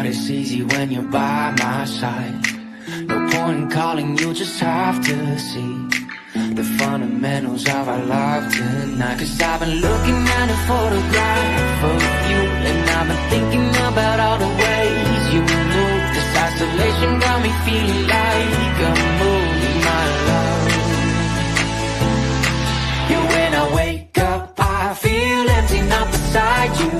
But it's easy when you're by my side. No point in calling, you just have to see the fundamentals of our life tonight. Cause I've been looking at a photograph of you, and I've been thinking about all the ways you move. This isolation got me feeling like a movie, my love. Yeah, when I wake up, I feel empty, not beside you.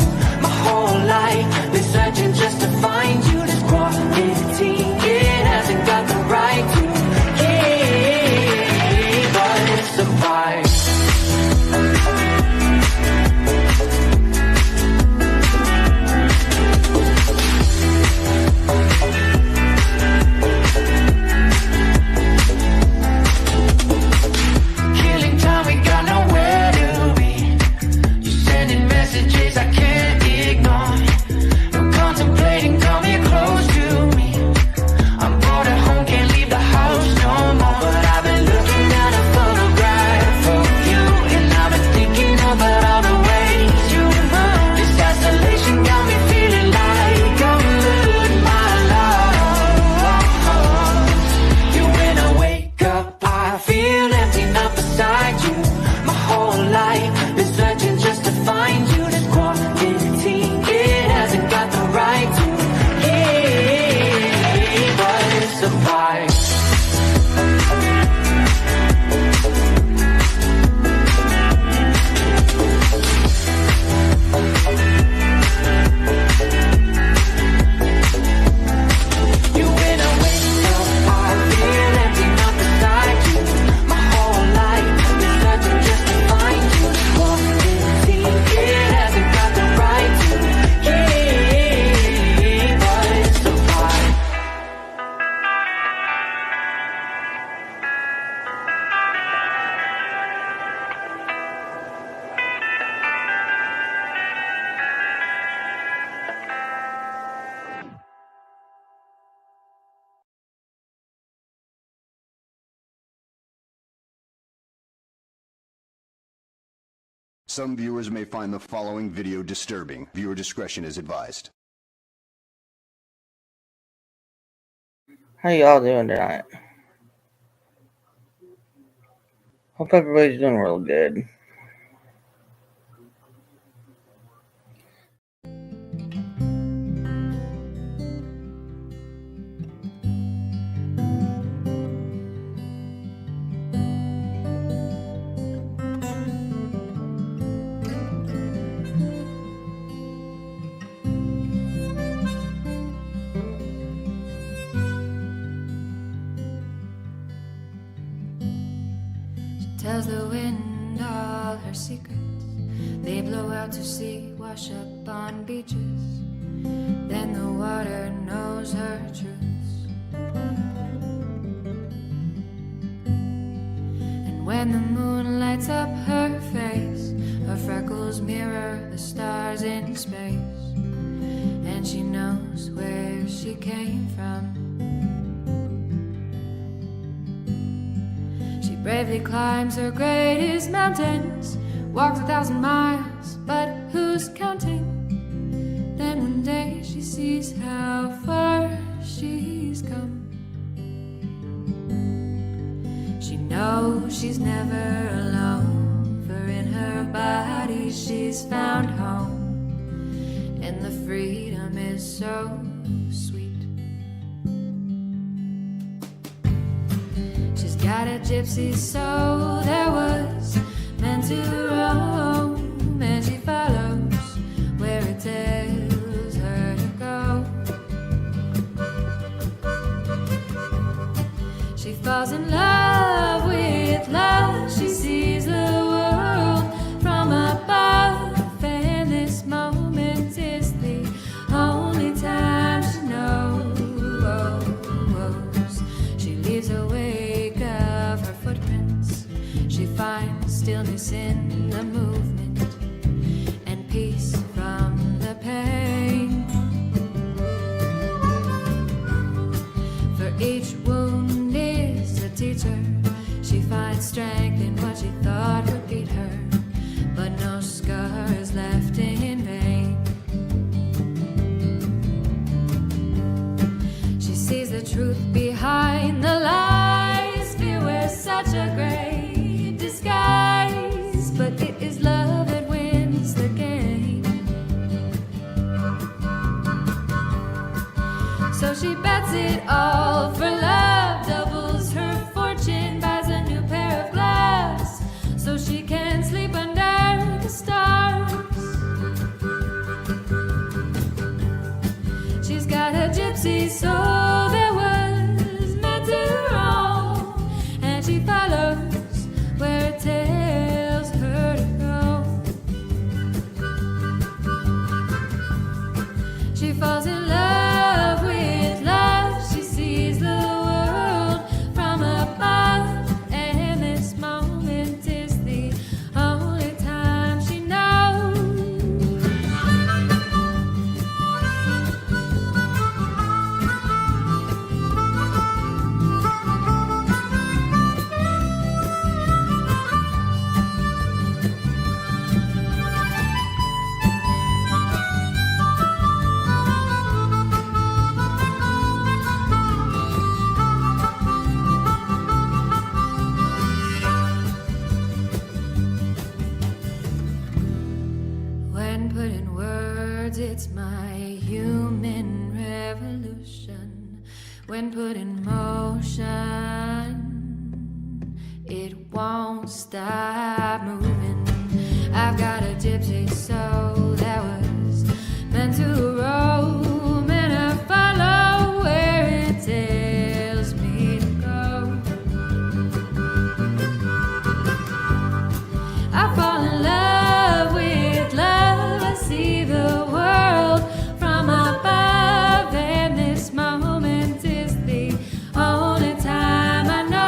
My whole life been searching just to find you. This quarantine, it hasn't got the right to. Yeah, but it's a vibe. Killing time, we got nowhere to be. You're sending messages I can't ignore. No contemplating, come here close to me. I'm bored at home, can't leave the house no more. But I've been looking at a photograph of you, and I've been thinking about all the ways you move. This isolation got me feeling like I'm losing my love. Yeah, when I wake up, I feel empty, not beside you. My whole life been searching just to find you. This quarantine, it hasn't got the right to. Yeah, but it's a vibe. You when I wake up, I feel empty, not beside you. My whole life been searching just to find you. Quarantine, it hasn't got the right to. Yeah, but it's a vibe. Some viewers may find the following video disturbing. Viewer discretion is advised. How y'all doing tonight? Hope everybody's doing real good. Tells the wind all her secrets. They blow out to sea, wash up on beaches. Then the water knows her truths. And when the moon lights up her face, her freckles mirror the stars in space. And she knows where she came from. Bravely climbs her greatest mountains, walks 1,000 miles, but who's counting? Then one day she sees how far she's come. She knows she's never alone, for in her body she's found home, and the freedom is so sweet. Got a gypsy soul that was meant to roam, and she follows where it tells her to go. She falls in love with love. She sees the world from above, and this moment is the only time she knows. She leaves away footprints. She finds stillness in the movement and peace from the pain. For each wound is a teacher. She finds strength in what she thought would beat her, but no scar is left in vain. truth behind the lies. Fear wears such a great disguise, but it is love that wins the game. So she bets it all for love, doubles her fortune, buys a new pair of gloves, so she can sleep under the stars. She's got a gypsy soul that was meant to roam, and she follows where it tells her to go. She falls in love with love. She sees the world from above, and this moment is the only time she knows. When put in words, it's my human revolution. When put in motion, it won't stop moving. I've got a gypsy soul that was meant to roam, and I follow where it tells me to go. I fall in love with love. I see the world from above, and this moment is the only time I know.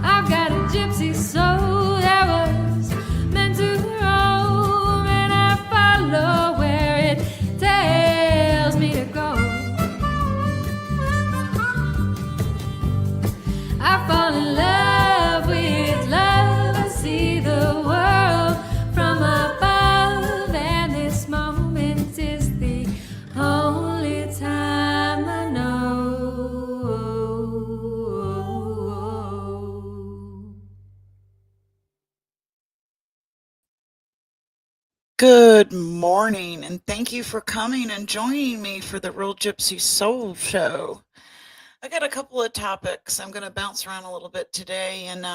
I've got a gypsy soul that was meant to roam, and I follow where it tells me to go. I fall in love with love. I see the world from above, and this moment is the only time I know. Good morning, and thank you for coming and joining me for the Real Gypsy Soul Show. I got a couple of topics. I'm going to bounce around a little bit today, and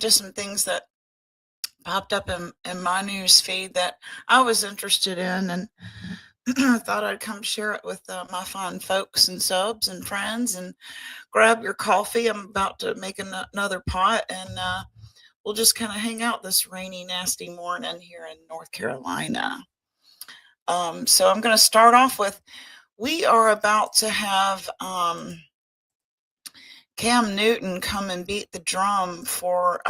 just some things that popped up in my news feed that I was interested in, and I thought I'd come share it with my fine folks and subs and friends. And grab your coffee. I'm about to make another pot, and we'll just kind of hang out this rainy, nasty morning here in North Carolina. So I'm going to start off with, we are about to have Cam Newton come and beat the drum for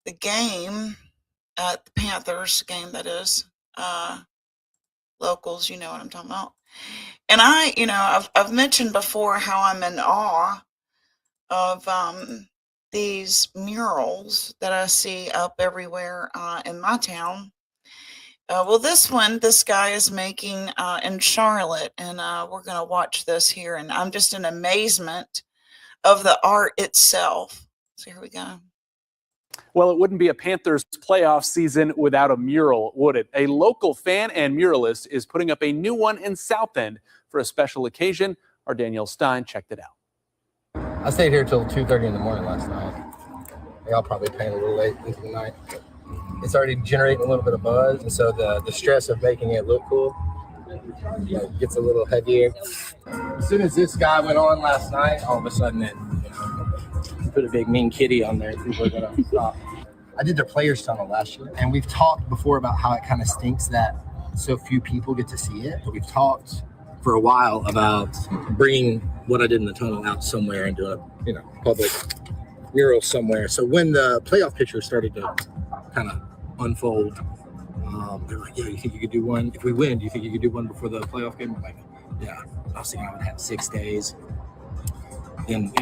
the game at the Panthers game, that is. Locals, you know what I'm talking about. And I've mentioned before how I'm in awe of these murals that I see up everywhere in my town. Well, this guy is making in Charlotte, and we're going to watch this here. And I'm just in amazement of the art itself. So here we go. Well, it wouldn't be a Panthers playoff season without a mural, would it? A local fan and muralist is putting up a new one in South End for a special occasion. Our Danielle Stein checked it out. I stayed here till 2:30 in the morning last night. Y'all probably paying a little late into the night. It's already generating a little bit of buzz, and so the stress of making it look cool gets a little heavier. As soon as this guy went on last night, all of a sudden it put a big mean kitty on there. People are gonna stop. I did their players tunnel last year, and we've talked before about how it kind of stinks that so few people get to see it. But we've talked for a while about bringing what I did in the tunnel out somewhere and doing a public mural somewhere. So when the playoff pictures started to kind of unfold, they're like, "Yeah, you think you could do one? If we win, do you think you could do one before the playoff game?" I'm like, "Yeah." I was thinking I would have 6 days. And,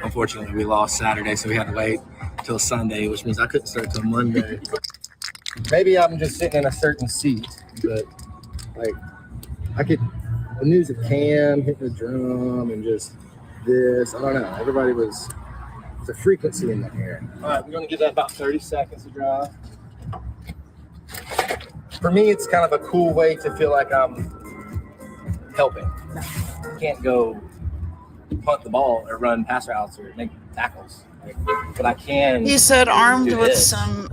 unfortunately we lost Saturday, so we had to wait till Sunday, which means I couldn't start till Monday. Maybe I'm just sitting in a certain seat, but I the news of Cam hitting the drum and just this. I don't know. Everybody was. It's a frequency in the air. All right, we're going to give that about 30 seconds to dry. For me, it's kind of a cool way to feel like I'm helping. I can't go punt the ball or run pass routes or make tackles. But I can. He said armed do with this. some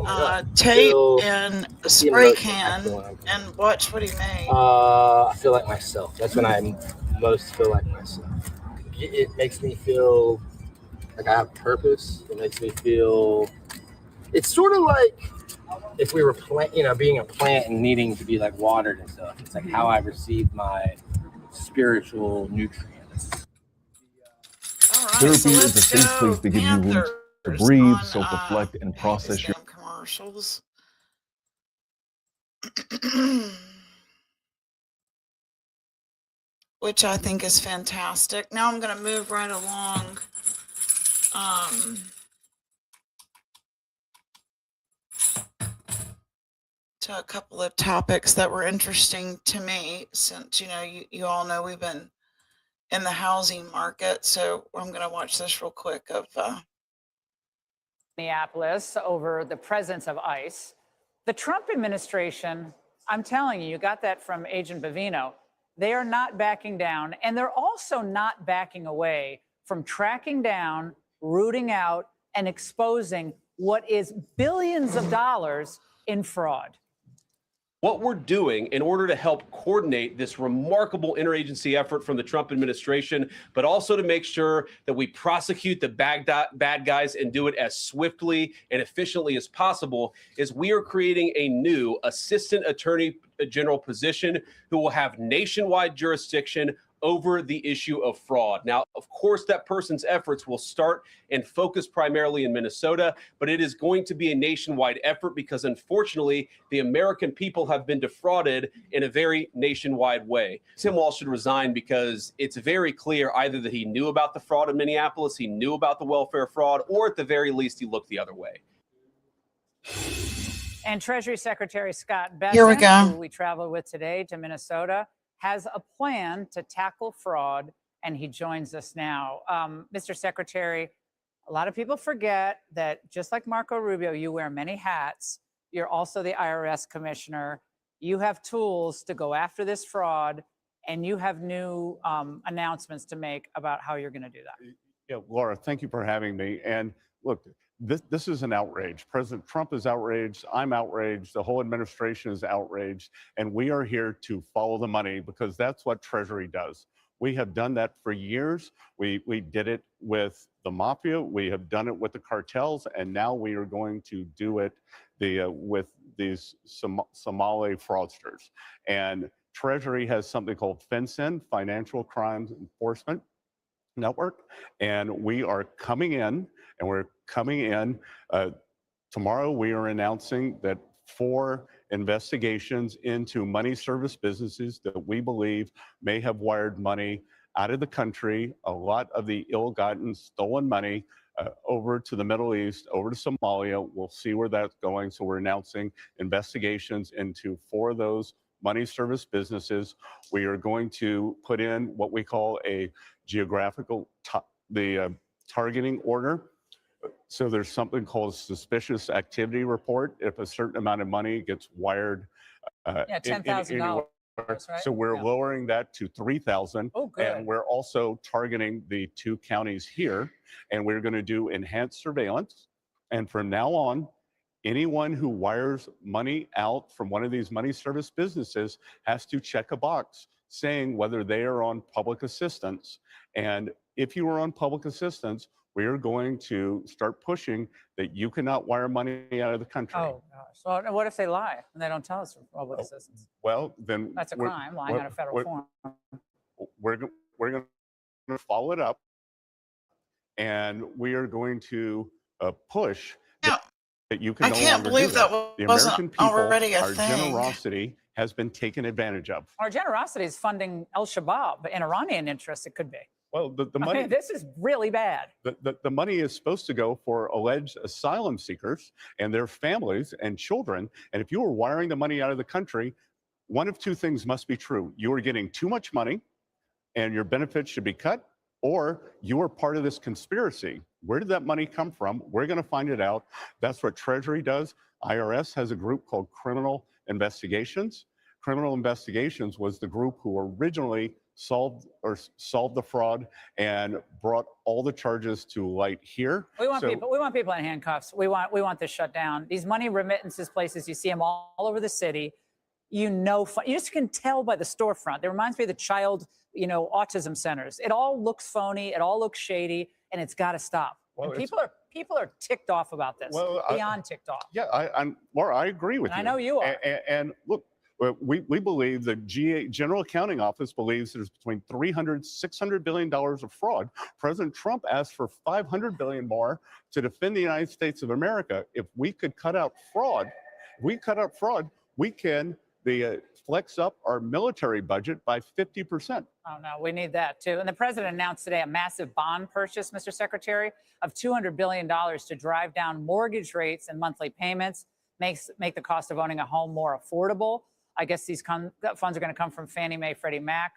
tape and a spray can, and watch what he made. I feel like myself. That's when I most feel like myself. It makes me feel like I have purpose. It makes me feel. It's sort of like if we were being a plant and needing to be like watered and stuff. It's like how I receive my spiritual nutrients. All right, Therapy so is a let's safe go place to give you room to Panthers breathe, on, self-reflect, and these process your damn commercials. Which I think is fantastic. Now I'm going to move right along. To a couple of topics that were interesting to me, since you all know we've been in the housing market. So I'm going to watch this real quick of Minneapolis over the presence of ICE. The Trump administration, I'm telling you, you got that from Agent Bavino. They are not backing down, and they're also not backing away from tracking down, rooting out, and exposing what is billions of dollars in fraud. What we're doing in order to help coordinate this remarkable interagency effort from the Trump administration, but also to make sure that we prosecute the bad guys and do it as swiftly and efficiently as possible, is we are creating a new Assistant Attorney General position who will have nationwide jurisdiction over the issue of fraud. Now, of course, that person's efforts will start and focus primarily in Minnesota, but it is going to be a nationwide effort because, unfortunately, the American people have been defrauded in a very nationwide way. Tim Walz should resign because it's very clear either that he knew about the fraud in Minneapolis, he knew about the welfare fraud, or at the very least, he looked the other way. And Treasury Secretary Scott Here we Bessent, go. who we traveled with today to Minnesota, has a plan to tackle fraud, and he joins us now. Mr. Secretary, a lot of people forget that just like Marco Rubio, you wear many hats. You're also the IRS commissioner. You have tools to go after this fraud, and you have new announcements to make about how you're going to do that. Yeah, Laura, thank you for having me. And look, this is an outrage. President Trump is outraged. I'm outraged. The whole administration is outraged. And we are here to follow the money because that's what Treasury does. We have done that for years. We did it with the mafia. We have done it with the cartels. And now we are going to do it with these Somali fraudsters. And Treasury has something called FinCEN, Financial Crimes Enforcement Network. And we are coming in. And we're coming in tomorrow. We are announcing that 4 investigations into money service businesses that we believe may have wired money out of the country, a lot of the ill-gotten, stolen money over to the Middle East, over to Somalia. We'll see where that's going. So we're announcing investigations into 4 of those money service businesses. We are going to put in what we call a geographical targeting order. So there's something called a suspicious activity report. If a certain amount of money gets wired, $10,000. Right? So we're lowering that to $3,000. Oh, good. And we're also targeting the 2 counties here, and we're going to do enhanced surveillance. And from now on, anyone who wires money out from one of these money service businesses has to check a box saying whether they are on public assistance. And if you are on public assistance, we are going to start pushing that you cannot wire money out of the country. Oh, gosh. Well, what if they lie and they don't tell us for public assistance? Well, then That's a crime, lying on a federal form. We're going to follow it up, and we are going to push that you can I no can't longer believe do that The wasn't American people, already a our thing. generosity has been taken advantage of. Our generosity is funding al-Shabaab and Iranian interests, it could be. Well, the I money. mean, this is really bad. The money is supposed to go for alleged asylum seekers and their families and children. And if you are wiring the money out of the country, one of 2 things must be true. You are getting too much money and your benefits should be cut, or you are part of this conspiracy. Where did that money come from? We're going to find it out. That's what Treasury does. IRS has a group called Criminal Investigations. Criminal Investigations was the group who originally solved the fraud and brought all the charges to light here. We want people. We want people in handcuffs. We want this shut down. These money remittances places, you see them all over the city. You just can tell by the storefront. It reminds me of the child, autism centers. It all looks phony. It all looks shady, and it's got to stop. Well, and people are ticked off about this. Beyond ticked off. Yeah, Laura, I agree with you. I know you are. And look, we believe the General Accounting Office believes there's between $300–600 billion of fraud. President Trump asked for $500 billion more to defend the United States of America. If we could cut out fraud, we can flex up our military budget by 50%. Oh, no, we need that, too. And the president announced today a massive bond purchase, Mr. Secretary, of $200 billion to drive down mortgage rates and monthly payments, make the cost of owning a home more affordable. I guess these funds are going to come from Fannie Mae, Freddie Mac.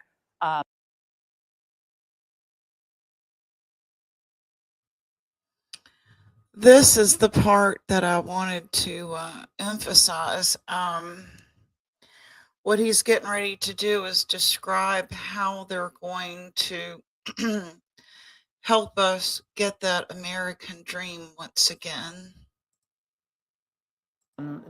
This is the part that I wanted to emphasize. What he's getting ready to do is describe how they're going to help us get that American dream once again.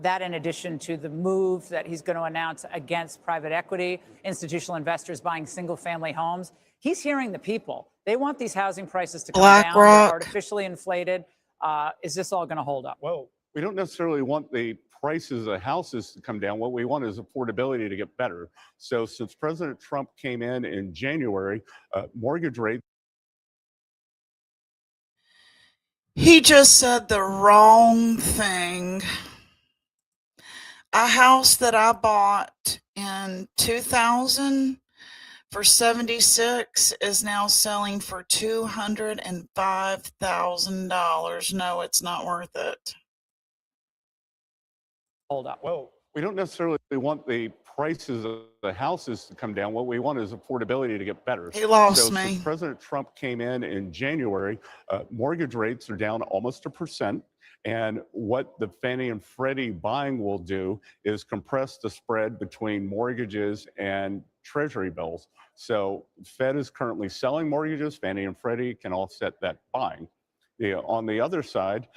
That in addition to the move that he's going to announce against private equity, institutional investors buying single-family homes. He's hearing the people. They want these housing prices to come down. They're artificially inflated. Is this all going to hold up? Well, we don't necessarily want the prices of houses to come down. What we want is affordability to get better. So since President Trump came in January, mortgage rates. He just said the wrong thing. A house that I bought in 2000 for $76 is now selling for $205,000. No, it's not worth it. Hold up. Well, we don't necessarily want the prices of the houses to come down. What we want is affordability to get better. He lost so me. Since President Trump came in January, mortgage rates are down almost 1%. And what the Fannie and Freddie buying will do is compress the spread between mortgages and Treasury bills. So Fed is currently selling mortgages. Fannie and Freddie can offset that buying. On the other side,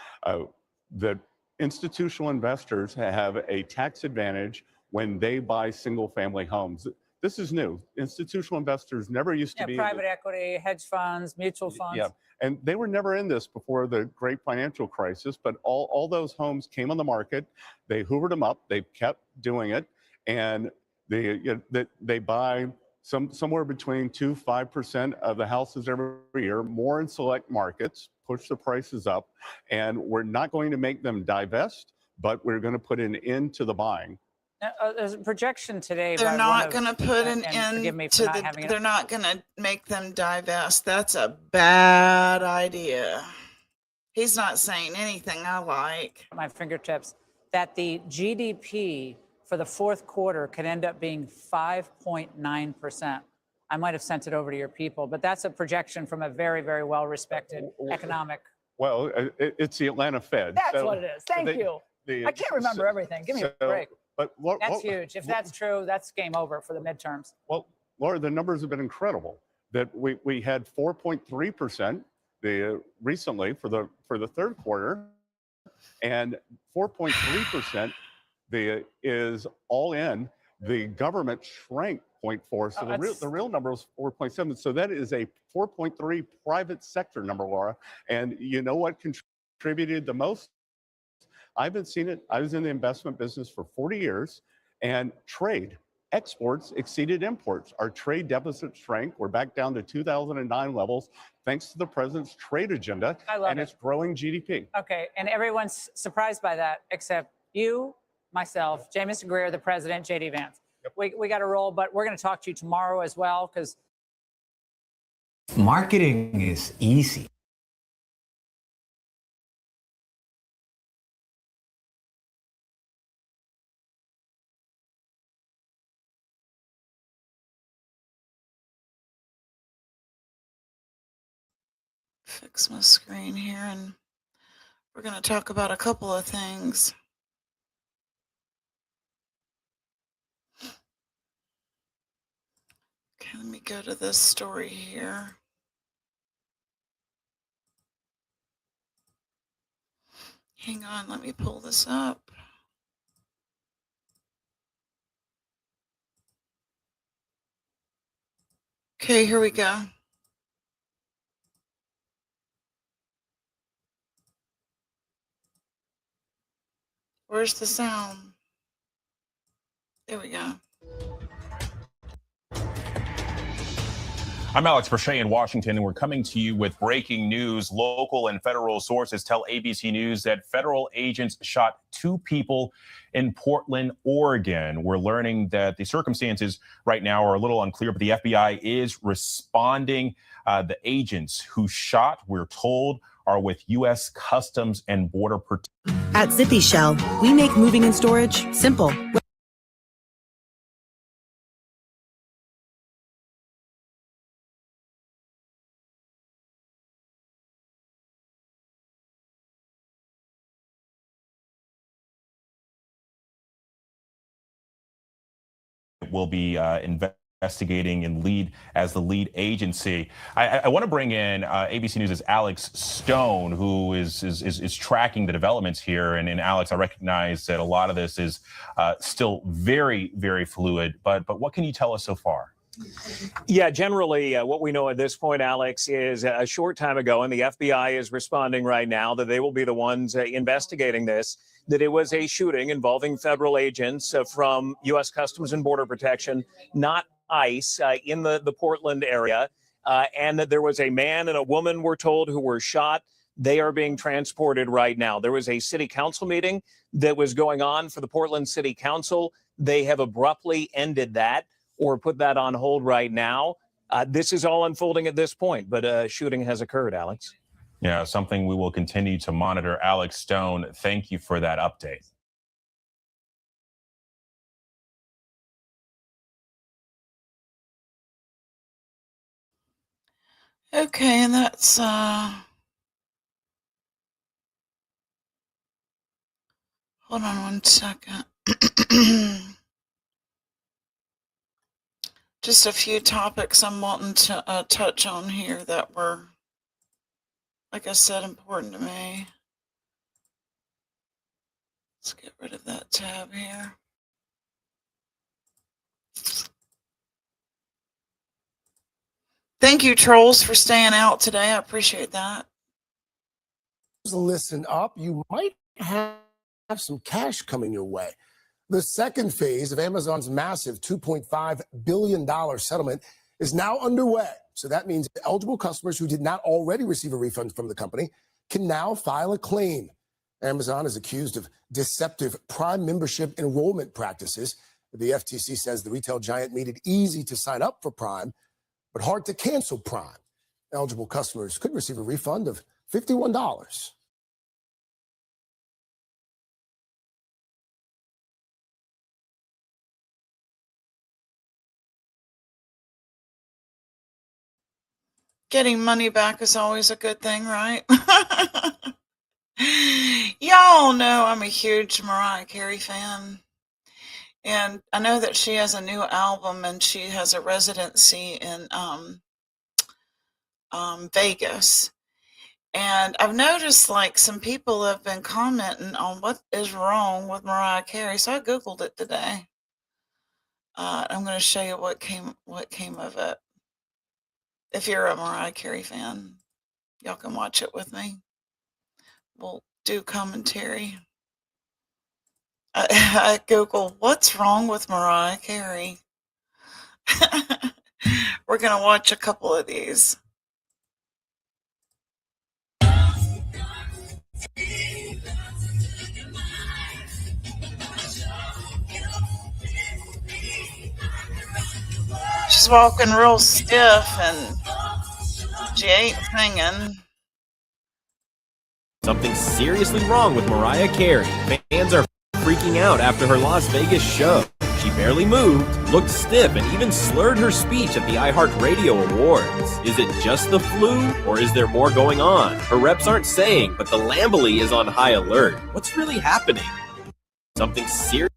the institutional investors have a tax advantage when they buy single-family homes. This is new. Institutional investors never used to be private equity, hedge funds, mutual funds. Yeah, and they were never in this before the great financial crisis, but all those homes came on the market. They hoovered them up. They kept doing it, and they buy somewhere between 2–5% of the houses every year, more in select markets, push the prices up, and we're not going to make them divest, but we're going to put an end to the buying. There's a projection today. They're by not going to put an end to they're not going to make them divest. That's a bad idea. He's not saying anything I like. My fingertips that the GDP for the fourth quarter could end up being 5.9%. I might have sent it over to your people, but that's a projection from a very, very well-respected economic. Well, it's the Atlanta Fed. That's what it is. Thank you. I can't remember everything. Give me a break. But that's huge. If that's true, that's game over for the midterms. Well, Laura, the numbers have been incredible. That we had 4.3% recently for the third quarter, and 4.3% is all in. The government shrank 0.4, so the real number was 4.7. So that is a 4.3 private sector number, Laura. And you know what contributed the most? I've been seeing it. I was in the investment business for 40 years, and exports exceeded imports. Our trade deficit shrank. We're back down to 2009 levels, thanks to the president's trade agenda. I love and it's growing GDP. Okay, and everyone's surprised by that, except you, myself, Jamison Greer, the president, JD Vance. Yep. We got to roll, but we're going to talk to you tomorrow as well, because marketing is easy. Fix my screen here, and we're going to talk about a couple of things. Okay, let me go to this story here. Hang on, let me pull this up. Okay, here we go. Where's the sound? There we go. I'm Alex Verche in Washington, and we're coming to you with breaking news. Local and federal sources tell ABC News that federal agents shot 2 people in Portland, Oregon. We're learning that the circumstances right now are a little unclear, but the FBI is responding. The agents who shot, we're told, are with U.S. Customs and Border Protection. At Zippy Shell, we make moving and storage simple. Will be investigating and lead as the lead agency. I want to bring in ABC News' Alex Stone, who is tracking the developments here. And Alex, I recognize that a lot of this is still very, very fluid. But what can you tell us so far? Yeah, generally, what we know at this point, Alex, is a short time ago, and the FBI is responding right now that they will be the ones investigating this, that it was a shooting involving federal agents from U.S. Customs and Border Protection, not ICE, in the Portland area, and that there was a man and a woman, we're told, who were shot. They are being transported right now. There was a city council meeting that was going on for the Portland City Council. They have abruptly ended that, or put that on hold right now. This is all unfolding at this point, but a shooting has occurred, Alex. Yeah, something we will continue to monitor. Alex Stone, thank you for that update. Okay, and that's hold on one second. Just a few topics I'm wanting to touch on here that were, like I said, important to me. Let's get rid of that tab here. Thank you, trolls, for staying out today. I appreciate that. Listen up. You might have some cash coming your way. The second phase of Amazon's massive $2.5 billion settlement is now underway. So that means eligible customers who did not already receive a refund from the company can now file a claim. Amazon is accused of deceptive Prime membership enrollment practices. The FTC says the retail giant made it easy to sign up for Prime, but hard to cancel Prime. Eligible customers could receive a refund of $51. Getting money back is always a good thing, right? Y'all know I'm a huge Mariah Carey fan. And I know that she has a new album and she has a residency in Vegas. And I've noticed like some people have been commenting on what is wrong with Mariah Carey. So I Googled it today. I'm going to show you what came of it. If you're a Mariah Carey fan, y'all can watch it with me. We'll do commentary. I Google, what's wrong with Mariah Carey? We're going to watch a couple of these. She's walking real stiff and she ain't singing. Something seriously wrong with Mariah Carey. Fans are freaking out after her Las Vegas show. She barely moved, looked stiff, and even slurred her speech at the iHeartRadio Awards. Is it just the flu, or is there more going on? Her reps aren't saying, but the Lambily is on high alert. What's really happening? Something serious?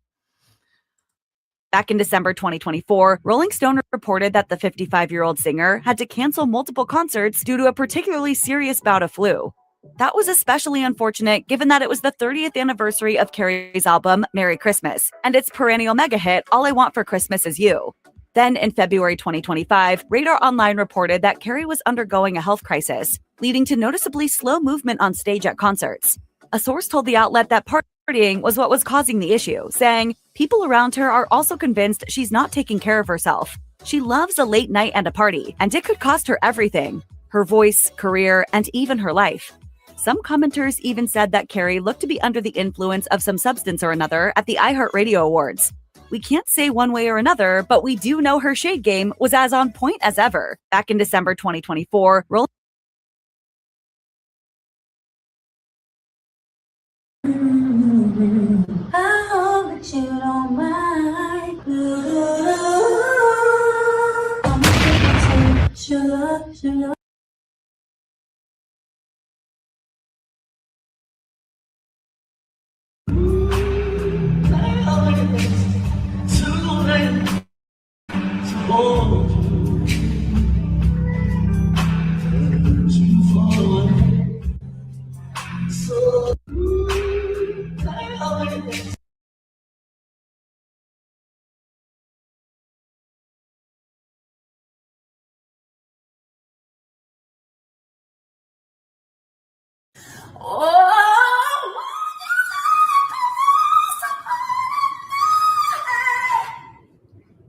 Back in December 2024, Rolling Stone reported that the 55-year-old singer had to cancel multiple concerts due to a particularly serious bout of flu. That was especially unfortunate given that it was the 30th anniversary of Carrie's album, Merry Christmas, and its perennial mega hit, All I Want for Christmas Is You. Then in February 2025, Radar Online reported that Carrie was undergoing a health crisis, leading to noticeably slow movement on stage at concerts. A source told the outlet that partying was what was causing the issue, saying, people around her are also convinced she's not taking care of herself. She loves a late night and a party, and it could cost her everything: her voice, career, and even her life. Some commenters even said that Carrie looked to be under the influence of some substance or another at the iHeartRadio Awards. We can't say one way or another, but we do know her shade game was as on point as ever. Back in December 2024, Rolling I hope that you don't mind. Sugar.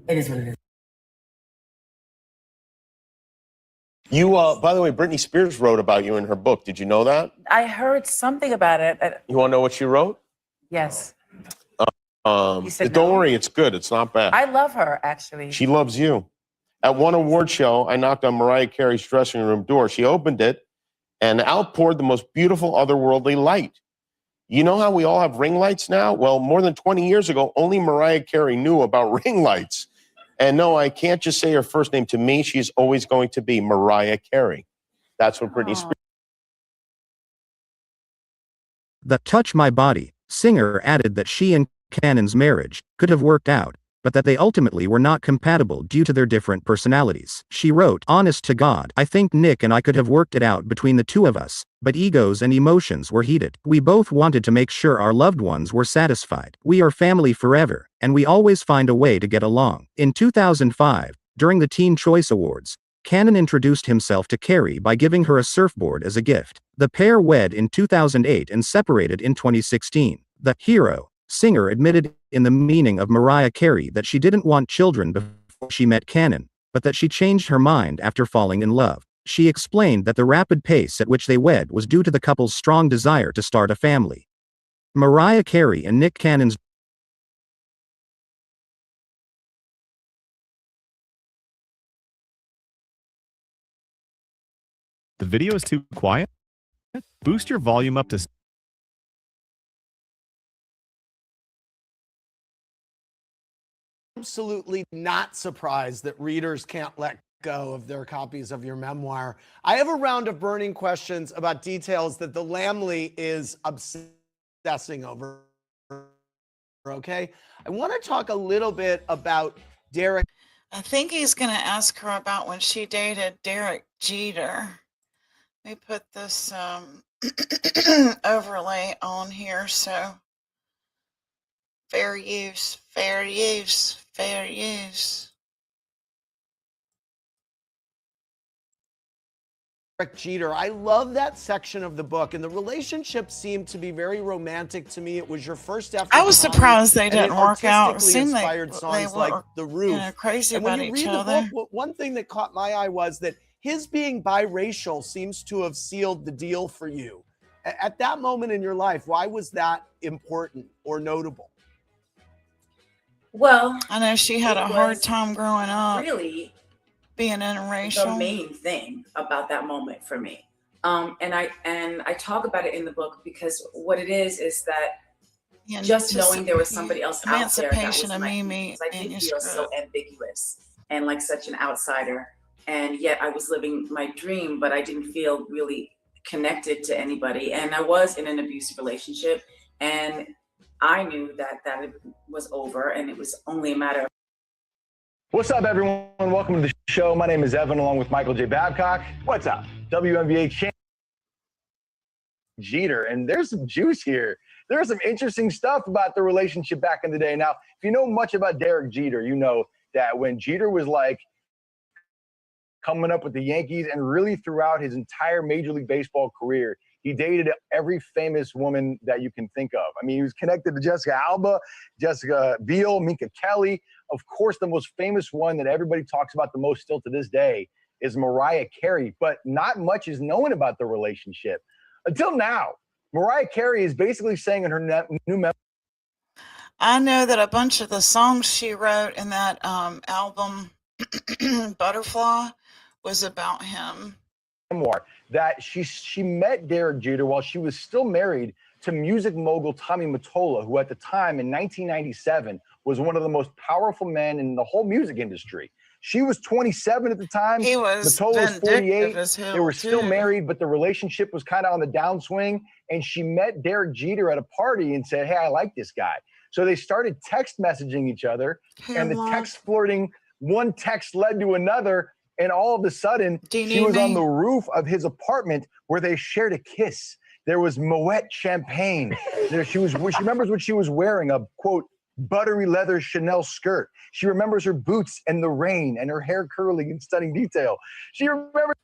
It is what it is. You, by the way, Britney Spears wrote about you in her book. Did you know that? I heard something about it. You want to know what she wrote? Yes. Don't said no? worry, it's good. It's not bad. I love her, actually. She loves you. At one award show, I knocked on Mariah Carey's dressing room door. She opened it and outpoured the most beautiful otherworldly light. You know how we all have ring lights now? Well, more than 20 years ago, only Mariah Carey knew about ring lights. And no, I can't just say her first name. To me, she's always going to be Mariah Carey. That's what Britney Spears. The Touch My Body singer added that she and Cannon's marriage could have worked out, but that they ultimately were not compatible due to their different personalities. She wrote, "Honest to God, I think Nick and I could have worked it out between the two of us, but egos and emotions were heated. We both wanted to make sure our loved ones were satisfied. We are family forever, and we always find a way to get along." In 2005, during the Teen Choice Awards, Cannon introduced himself to Carey by giving her a surfboard as a gift. The pair wed in 2008 and separated in 2016. The hero singer admitted in The Meaning of Mariah Carey that she didn't want children before she met Cannon, but that she changed her mind after falling in love. She explained that the rapid pace at which they wed was due to the couple's strong desire to start a family. Mariah Carey and Nick Cannon's The video is too quiet? Boost your volume up to Absolutely not surprised that readers can't let go of their copies of your memoir. I have a round of burning questions about details that the Lambily is obsessing over. Okay, I want to talk a little bit about Derek. I think he's going to ask her about when she dated Derek Jeter. Let me put this overlay on here. So fair use, fair use, fair use. Derek Jeter. I love that section of the book, and the relationship seemed to be very romantic to me. It was your first effort. I was surprised they and didn't work out. It seemed inspired like songs they like were, The Roof. crazy and when about you each read the other. book, one thing that caught my eye was that his being biracial seems to have sealed the deal for you. At that moment in your life, why was that important or notable? Well, I know she had a hard time growing up. Really, being interracial. the main thing about that moment for me. And I talk about it in the book because what it is that Yeah, just knowing there was somebody else out there that was Emancipation of like me, Mimi because I did and feel so ambiguous and like such an outsider. And yet I was living my dream, but I didn't feel really connected to anybody. And I was in an abusive relationship, and I knew that it was over, and it was only a matter of. What's up, everyone? Welcome to the show. My name is Evan, along with Michael J. Babcock. What's up? WNBA champion Jeter, and there's some juice here. There's some interesting stuff about the relationship back in the day. Now, if you know much about Derek Jeter, you know that when Jeter was like coming up with the Yankees and really throughout his entire Major League Baseball career, he dated every famous woman that you can think of. I mean, he was connected to Jessica Alba, Jessica Biel, Minka Kelly. Of course, the most famous one that everybody talks about the most still to this day is Mariah Carey, but not much is known about the relationship. Until now, Mariah Carey is basically saying in her new memoir. I know that a bunch of the songs she wrote in that album, Butterfly, was about him. Memoir that she met Derek Jeter while she was still married to music mogul Tommy Mottola, who at the time in 1997 was one of the most powerful men in the whole music industry. She was 27 at the time. He was Mottola was 48. as hell, They were still too. married, but the relationship was kind of on the downswing. And she met Derek Jeter at a party and said, "Hey, I like this guy." So they started text messaging each other, and the text flirting, one text led to another. And all of a sudden, she was on the roof of his apartment where they shared a kiss. There was Moet champagne. She remembers what she was wearing, a quote, buttery leather Chanel skirt. She remembers her boots and the rain and her hair curling in stunning detail. She remembers.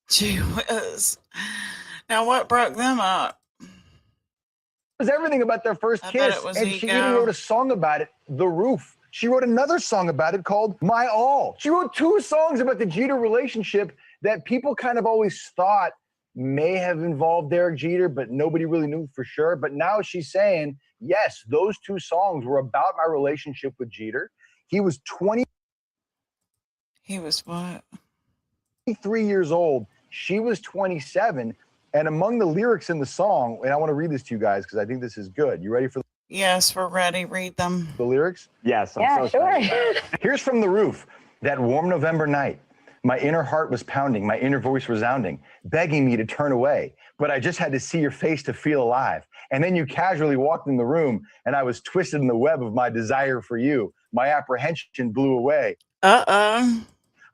Gee whiz. Now, what broke them up? It was everything about their first I bet kiss. it was And she ego. even wrote a song about it, The Roof. She wrote another song about it called My All. She wrote 2 songs about the Jeter relationship that people kind of always thought may have involved Derek Jeter, but nobody really knew for sure. But now she's saying, yes, those 2 songs were about my relationship with Jeter. He was 20. He was what? 23 years old. She was 27. And among the lyrics in the song, and I want to read this to you guys because I think this is good. You ready for Yes, we're ready. Read them. the lyrics? Yes, I'm so sure. Here's from The Roof. That warm November night, my inner heart was pounding, my inner voice resounding, begging me to turn away. But I just had to see your face to feel alive. And then you casually walked in the room, and I was twisted in the web of my desire for you. My apprehension blew away. Uh-oh.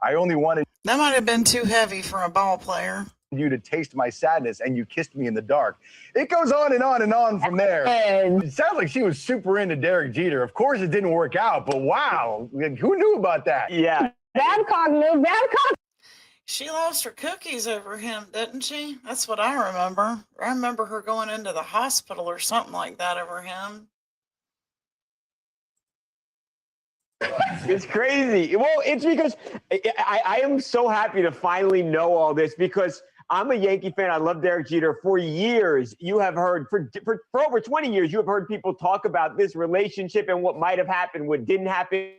I only wanted That might have been too heavy for a ball player. you to taste my sadness, and you kissed me in the dark. It goes on and on and on from there. And it sounds like she was super into Derek Jeter. Of course, it didn't work out, but wow, who knew about that? Yeah. Babcock knew. Babcock. She lost her cookies over him, didn't she? That's what I remember. I remember her going into the hospital or something like that over him. It's crazy. Well, it's because I am so happy to finally know all this because I'm a Yankee fan. I love Derek Jeter. For years, you have heard, for over 20 years, you have heard people talk about this relationship and what might have happened, what didn't happen.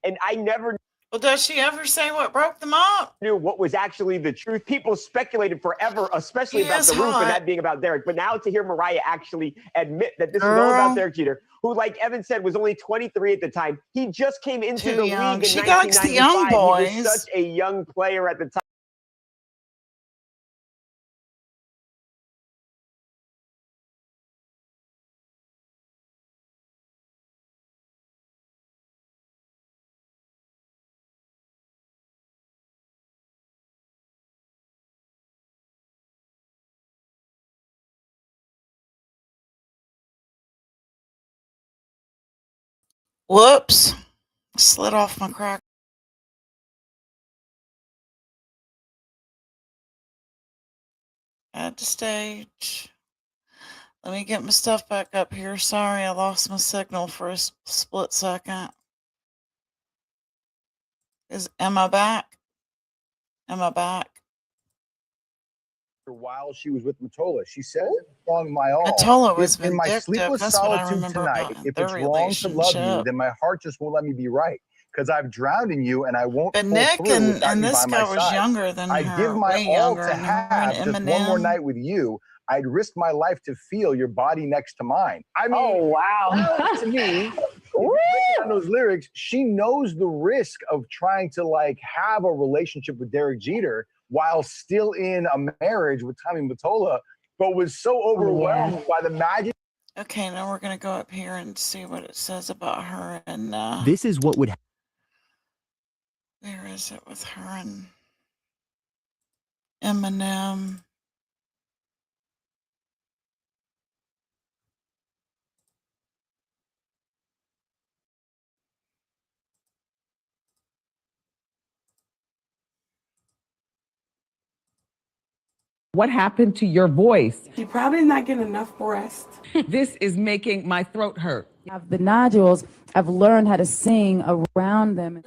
And I never. Well, does she ever say what broke them up? Knew what was actually the truth. People speculated forever, especially about the roof and that being about Derek. But now to hear Mariah actually admit that this is all about Derek Jeter, who, like Evan said, was only 23 at the time. He just came into Too the young. league in She likes the young 1995. He was boys. such a young player at the time. Whoops. Slid off my crack. Add to stage. Let me get my stuff back up here. Sorry, I lost my signal for a split second. Am I back? Am I back? While she was with Mottola, she said in the song "My All." Mottola was in my vindictive. sleepless That's what I solitude remember tonight. about If their it's wrong to love you, relationship. then my heart just won't let me be right. Because I've drowned in you, and I won't. But pull Nick through and without you this by my guy was side. younger than I her, give my way all younger to than her have and just one more Eminem. night with you. I'd risk my life to feel your body next to mine. I mean, Oh, wow. that to me, on those lyrics, she knows the risk of trying to like have a relationship with Derek Jeter while still in a marriage with Tommy Mottola, but was so overwhelmed by the magic. Okay, now we're going to go up here and see what it says about her. And This is what would where is it with her and Eminem? What happened to your voice? She probably not getting enough rest. This is making my throat hurt. The nodules, I've learned how to sing around them.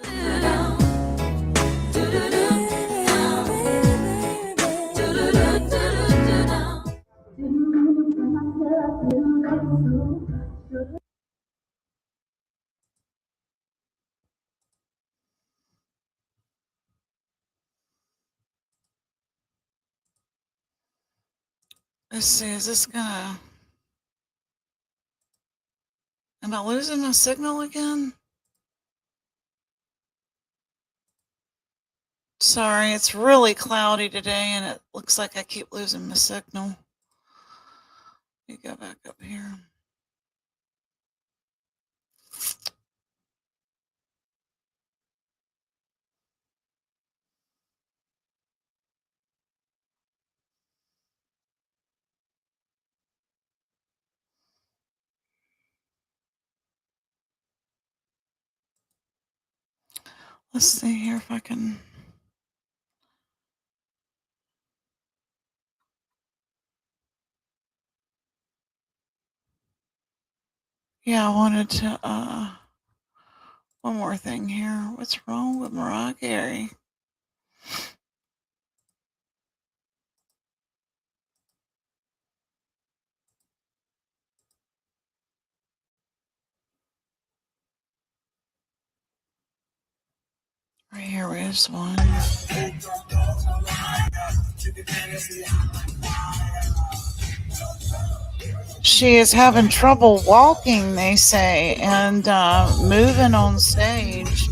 Let's see, is this gonna... Am I losing my signal again? Sorry, it's really cloudy today and it looks like I keep losing my signal. Let me go back up here. Let's see here if I can. Yeah, I wanted to, one more thing here. What's wrong with Mariah Carey? Right here is one. She is having trouble walking, they say, and moving on stage.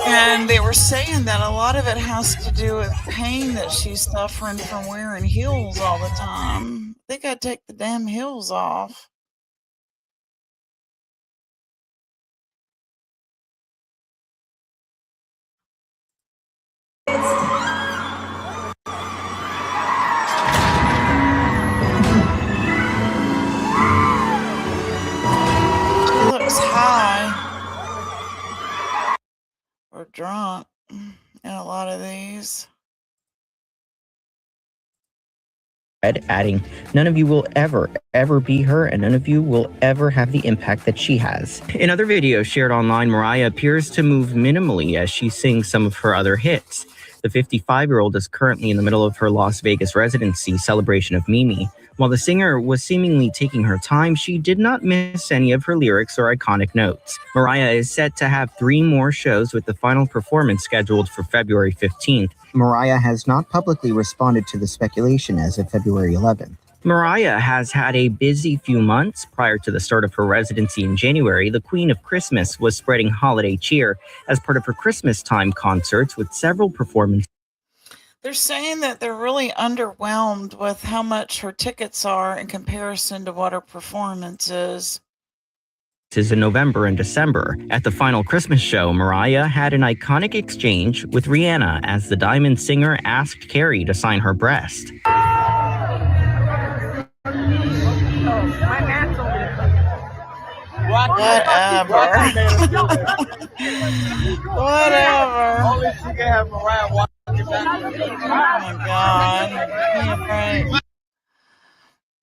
And they were saying that a lot of it has to do with pain that she's suffering from wearing heels all the time. They gotta take the damn heels off. She looks high or drunk in a lot of these. Adding, none of you will ever be her, and none of you will ever have the impact that she has. In other videos shared online, Mariah appears to move minimally as she sings some of her other hits. The 55-year-old is currently in the middle of her Las Vegas residency celebration of Mimi. While the singer was seemingly taking her time, she did not miss any of her lyrics or iconic notes. Mariah is set to have 3 more shows, with the final performance scheduled for February 15th. Mariah has not publicly responded to the speculation as of February 11th. Mariah has had a busy few months. Prior to the start of her residency in January, the Queen of Christmas was spreading holiday cheer as part of her Christmas time concerts, with several performances. They're saying that they're really underwhelmed with how much her tickets are in comparison to what her performance is. In November and December. At the final Christmas show, Mariah had an iconic exchange with Rihanna as the Diamond singer asked Carey to sign her breast. Whatever. Whatever. Only she can have Mariah walking back. Oh my God. Right.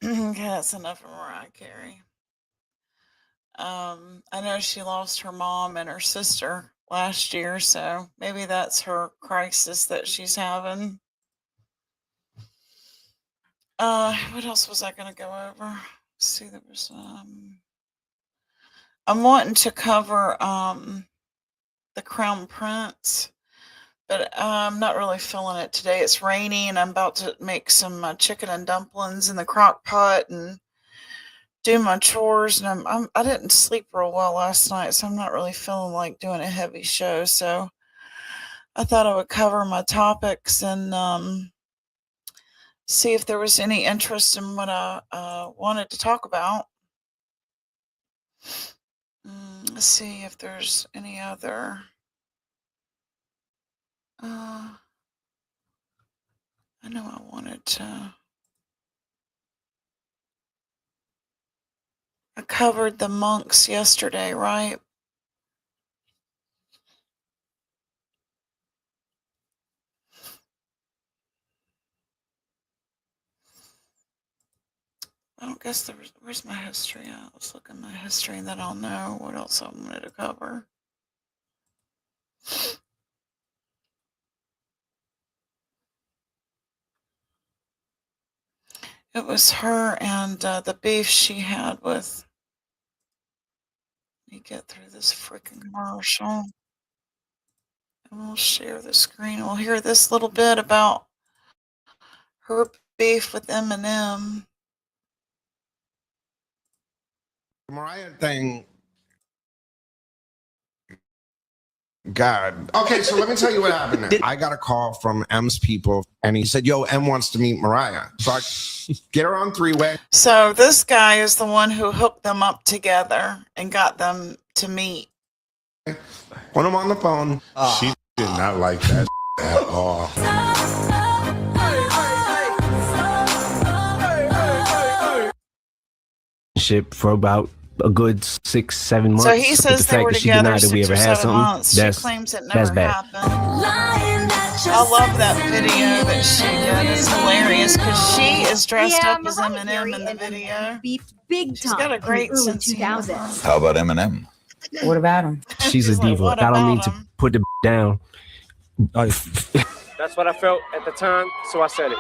Okay, that's enough of Mariah Carey. I know she lost her mom and her sister last year, so maybe that's her crisis that she's having. What else was I going to go over? Let's see, there was I'm wanting to cover the Crown Prince, but I'm not really feeling it today. It's rainy, and I'm about to make some chicken and dumplings in the crock pot and do my chores. And I didn't sleep real well last night, so I'm not really feeling like doing a heavy show. So I thought I would cover my topics and see if there was any interest in what I wanted to talk about. Let's see if there's any other. I know I wanted to. I covered the monks yesterday, right? I don't guess where's my history at? Let's look at my history and then I'll know what else I wanted to cover. It was her and the beef she had with. Let me get through this freaking commercial. And we'll share the screen. We'll hear this little bit about her beef with Eminem. Mariah thing. God. Okay, so let me tell you what happened. I got a call from M's people, and he said, "Yo, M wants to meet Mariah." So I get her on three-way. So this guy is the one who hooked them up together and got them to meet. When I'm on the phone, she did not like that at all. Ship for about a good 6-7 months. So he says they were together 6 or 7 months. She That's claims it that's never bad. happened. I love that video that she did. It's hilarious because she is dressed up as Eminem in the video. Big She's got a great sense of humor. How about Eminem? What about him? She's a diva. what I don't about mean to put the down. That's what I felt at the time, so I said it.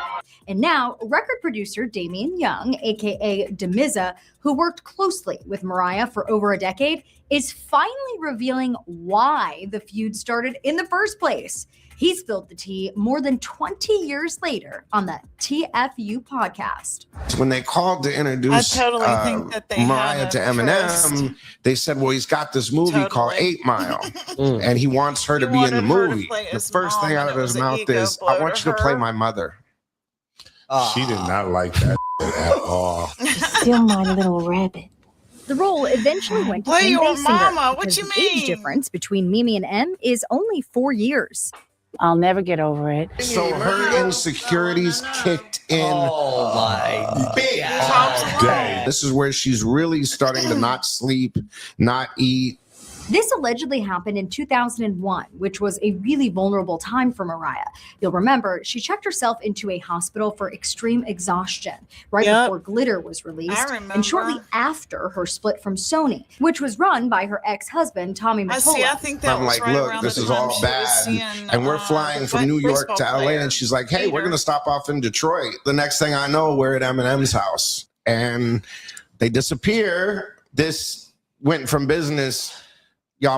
And now, record producer Damian Young, aka Demiza, who worked closely with Mariah for over a decade, is finally revealing why the feud started in the first place. He spilled the tea more than 20 years later on the TFU podcast. When they called to introduce I totally think that they Mariah had to a Eminem, tryst. they said, well, he's got this movie called Totally. 8 Mile, and he wants her to be in the wanted her to movie. play The his first thing mom, out of and it his was an mouth ego is, blow I want to you to play her. my mother. She did not like that at all. Still my little rabbit. The role eventually went to Play your M-Base Singer mama, what because you the age mean? difference between Mimi and M is only 4 years. I'll never get over it. So her insecurities kicked in. Oh my big God. This is where she's really starting to not sleep, not eat. This allegedly happened in 2001, which was a really vulnerable time for Mariah. You'll remember she checked herself into a hospital for extreme exhaustion right Yep. before Glitter was released, I remember. and shortly after her split from Sony, which was run by her ex-husband Tommy I see. I Mottola. think that I'm was like, right look, around this the is time all she was bad. seeing, And we're flying from New York to LA. And she's like, hey, we're going to stop off in Detroit. The next thing I know, we're at Eminem's house. And they disappear. This went from business, y'all.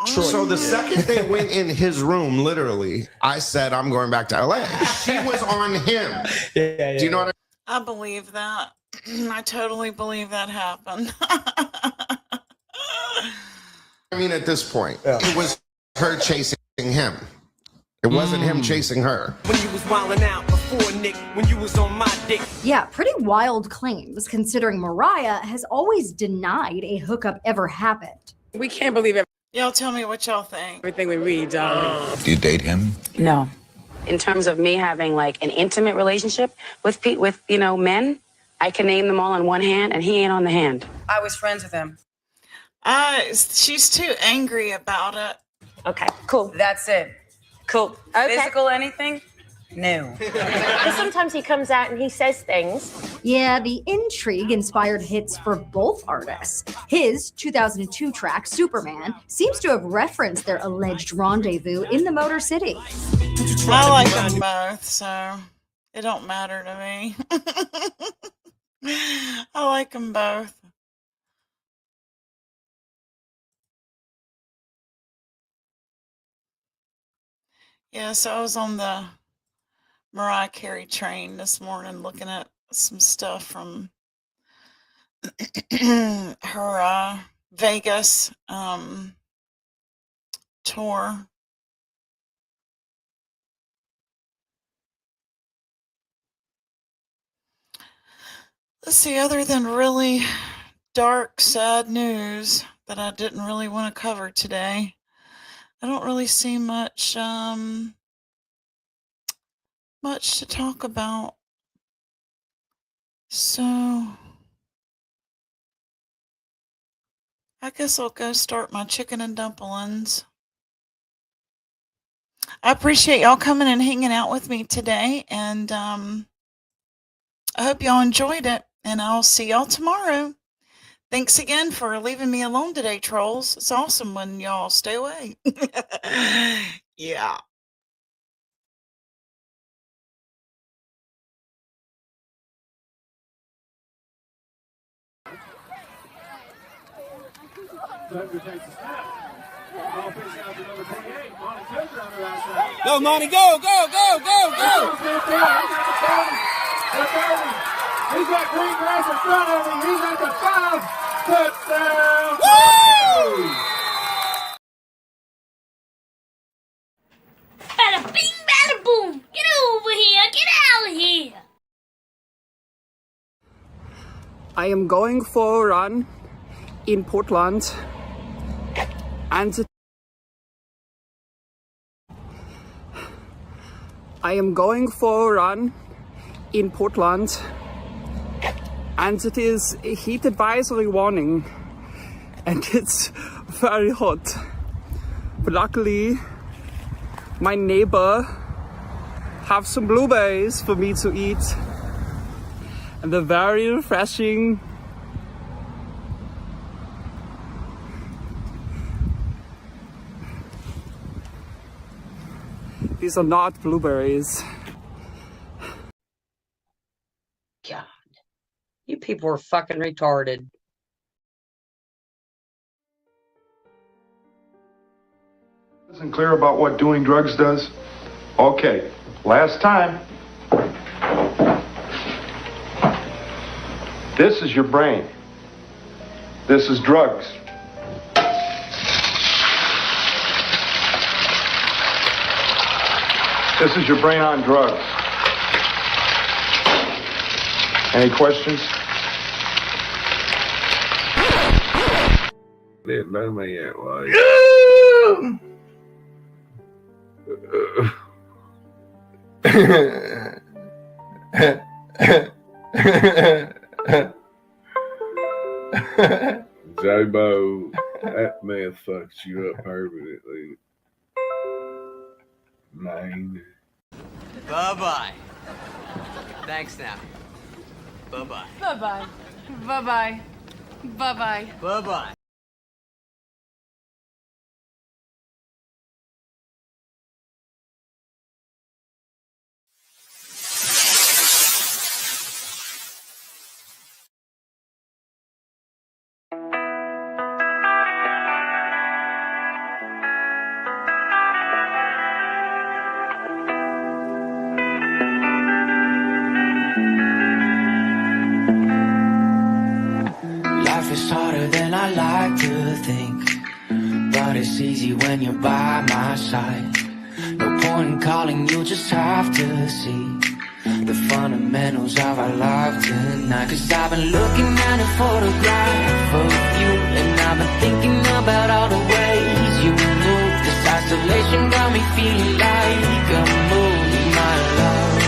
So the second they went in his room, literally, I said, I'm going back to LA. She was on him. Do you know what I believe that. I totally believe that happened. I mean? At this point, it was her chasing him. It wasn't him chasing her. When you was wilding out before Nick, when you was on my dick. Yeah, pretty wild claims considering Mariah has always denied a hookup ever happened. We can't believe Y'all tell me what y'all think. everything we read, darling. Do you date him? No. In terms of me having like an intimate relationship with men, I can name them all on one hand, and he ain't on the hand. I was friends with him. She's too angry about it. Okay, cool. That's it. Cool. Okay. Physical anything? No. Sometimes he comes out and he says things. Yeah, the intrigue inspired hits for both artists. His 2002 track, Superman, seems to have referenced their alleged rendezvous in the Motor City. I like them both, so it don't matter to me. I like them both. Yeah, so I was on the Mariah Carey train this morning looking at some stuff from her Vegas tour. Let's see, other than really dark, sad news that I didn't really want to cover today, I don't really see much much to talk about. So I guess I'll go start my chicken and dumplings. I appreciate y'all coming and hanging out with me today, and I hope y'all enjoyed it, and I'll see y'all tomorrow. Thanks again for leaving me alone today, trolls. It's awesome when y'all stay away. Yeah. Go, Monty, go, go, go, go, go! He's got green grass in front of him. He's at the 5. Touchdown! Woo! Bada bing, bada boom. Get over here. Get out of here. I am going for a run in Portland, and I am going for a run in Portland, and it is a heat advisory warning, and it's very hot. But luckily, my neighbor have some blueberries for me to eat, and they're very refreshing. These are not blueberries. God, you people are fucking retarded. Isn't clear about what doing drugs does? Okay, last time. This is your brain. This is drugs. This is your brain on drugs. Any questions? Didn't know me yet, like. Jobo, that man fucks you up permanently. Man. Bye-bye. Thanks now. Bye-bye. Bye-bye. Bye-bye. Bye-bye. Bye-bye. Life is harder than I like to think, but it's easy when you're by my side. No point in calling, you just have to see the fundamentals of our life tonight. Cause I've been looking at a photograph of you, and I've been thinking about all the ways you move. This isolation got me feeling like a movie, my love.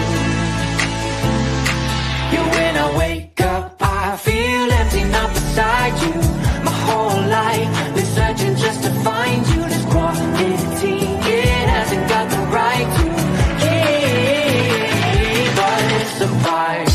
Yeah, when I wake up, I feel empty, not beside you. My whole life been searching just to find you. This quality, it hasn't got the right to keep us apart.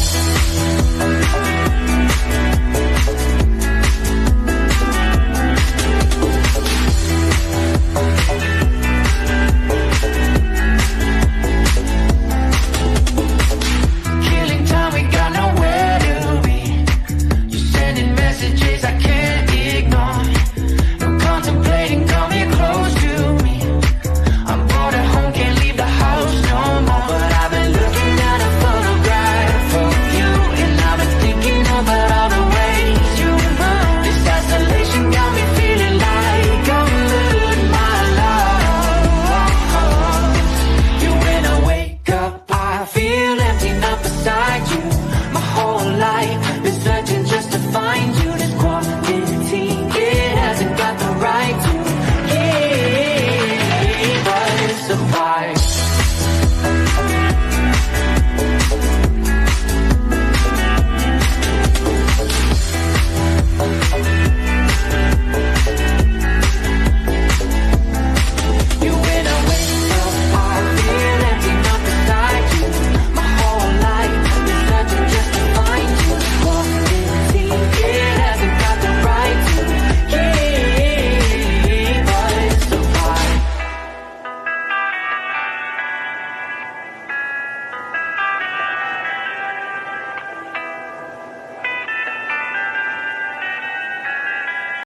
life.